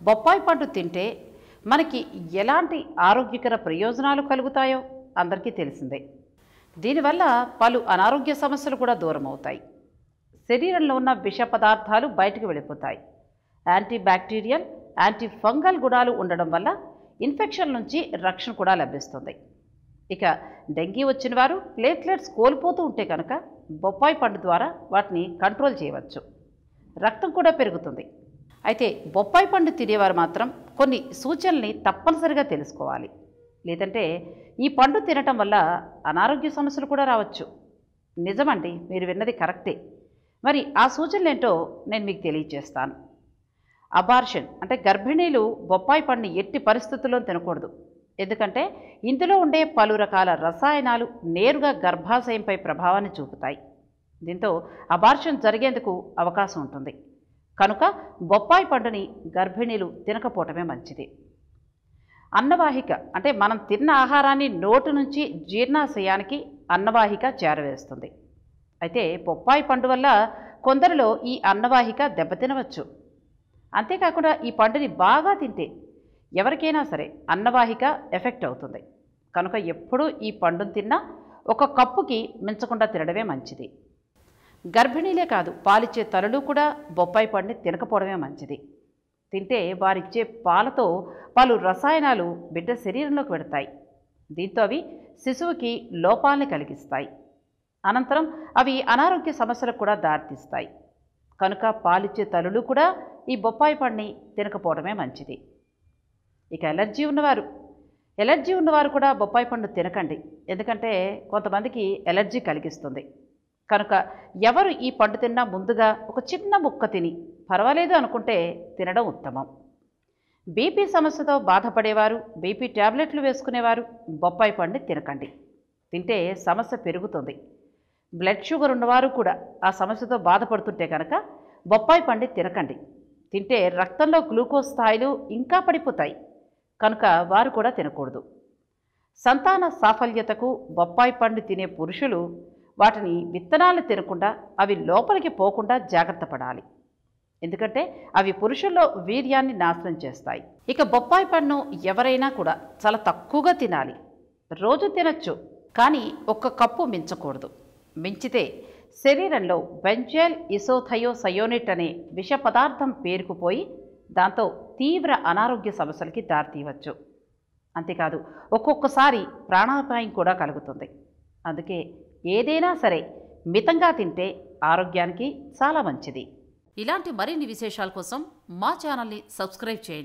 బొప్పాయి పండు తింటే మనకి ఎలాంటి ఆరోగ్యకర ప్రయోజనాలు కలుగుతాయో అందరికీ తెలిసిందే. దీనివల్ల పలు అనారోగ్య సమస్యలు కూడా దూరం అవుతాయి. శరీరంలో ఉన్న విష పదార్థాలు బయటకు వెళ్ళిపోతాయి. యాంటీ బ్యాక్టీరియల్, యాంటీ ఫంగల్ గుణాలు ఉండడం వల్ల ఇన్ఫెక్షన్ నుంచి రక్షణ కూడా లభిస్తుంది. ఇక డెంగీ వచ్చిన వారు ప్లేట్లెట్స్ కోల్పోతూ ఉంటే కనుక బొప్పాయి పండు ద్వారా వాటిని కంట్రోల్ చేయవచ్చు. రక్తం కూడా పెరుగుతుంది. అయితే బొప్పాయి పండు తినేవారు మాత్రం కొన్ని సూచనల్ని తప్పనిసరిగా తెలుసుకోవాలి. లేదంటే ఈ పండు తినటం వల్ల అనారోగ్య సమస్యలు కూడా రావచ్చు. నిజమండి, మీరు విన్నది కరెక్టే. మరి ఆ సూచనలు ఏంటో నేను మీకు తెలియజేస్తాను. అబార్షన్ అంటే గర్భిణీలు బొప్పాయి పండుని ఎట్టి పరిస్థితుల్లో తినకూడదు. ఎందుకంటే ఇందులో ఉండే పలు రకాల రసాయనాలు నేరుగా గర్భాశయంపై ప్రభావాన్ని చూపుతాయి. దీంతో అబార్షన్ జరిగేందుకు అవకాశం ఉంటుంది. కనుక బొప్పాయి పండుని గర్భిణీలు తినకపోవటమే మంచిది. అన్నవాహిక అంటే మనం తిన్న ఆహారాన్ని నోటు నుంచి జీర్ణాశయానికి అన్నవాహిక చేరవేస్తుంది. అయితే బొప్పాయి పండు వల్ల కొందరిలో ఈ అన్నవాహిక దెబ్బతినవచ్చు. అంతేకాకుండా ఈ పండుని బాగా తింటే ఎవరికైనా సరే అన్నవాహిక ఎఫెక్ట్ అవుతుంది. కనుక ఎప్పుడూ ఈ పండును తిన్నా ఒక కప్పుకి మించకుండా తినడమే మంచిది. గర్భిణీలే కాదు, పాలిచ్చే తల్లులు కూడా బొప్పాయి పండుని తినకపోవడమే మంచిది. తింటే వారిచ్చే పాలతో పలు రసాయనాలు బిడ్డ శరీరంలోకి వెడతాయి. దీంతో అవి శిశువుకి లోపాలని కలిగిస్తాయి. అనంతరం అవి అనారోగ్య సమస్యలకు కూడా దారితీస్తాయి. కనుక పాలిచ్చే తల్లులు కూడా ఈ బొప్పాయి పండుని తినకపోవడమే మంచిది. ఇక ఎలర్జీ ఉన్నవారు కూడా బొప్పాయి పండు తినకండి. ఎందుకంటే కొంతమందికి ఎలర్జీ కలిగిస్తుంది. కనుక ఎవరు ఈ పండు తిన్నా ముందుగా ఒక చిన్న ముక్క తిని పర్వాలేదు అనుకుంటే తినడం ఉత్తమం. బీపీ సమస్యతో బాధపడేవారు, బీపీ ట్యాబ్లెట్లు వేసుకునేవారు బొప్పాయి పండుని తినకండి. తింటే సమస్య పెరుగుతుంది. బ్లడ్ షుగర్ ఉన్నవారు కూడా ఆ సమస్యతో బాధపడుతుంటే కనుక బొప్పాయి పండుని తినకండి. తింటే రక్తంలో గ్లూకోజ్ స్థాయిలు ఇంకా పడిపోతాయి. కనుక వారు కూడా తినకూడదు. సంతాన సాఫల్యతకు బొప్పాయి పండు తినే పురుషులు వాటిని విత్తనాలు తినకుండా అవి లోపలికి పోకుండా జాగ్రత్త పడాలి. ఎందుకంటే అవి పురుషుల్లో వీర్యాన్ని నాశనం చేస్తాయి. ఇక బొప్పాయి పండును ఎవరైనా కూడా చాలా తక్కువగా తినాలి. రోజు తినచ్చు, కానీ 1 కప్పు మించకూడదు. మించితే శరీరంలో బెంజైల్ ఇసోథయోసయోనిట్ అనే విష పదార్థం పేరుకుపోయి దాంతో తీవ్ర అనారోగ్య సమస్యలకి దారితీయవచ్చు. అంతేకాదు ఒక్కొక్కసారి ప్రాణాపాయం కూడా కలుగుతుంది. అందుకే ఏదైనా సరే మితంగా తింటే ఆరోగ్యానికి చాలా మంచిది. ఇలాంటి మరిన్ని విశేషాల కోసం మా ఛానల్ని సబ్స్క్రైబ్ చేయండి.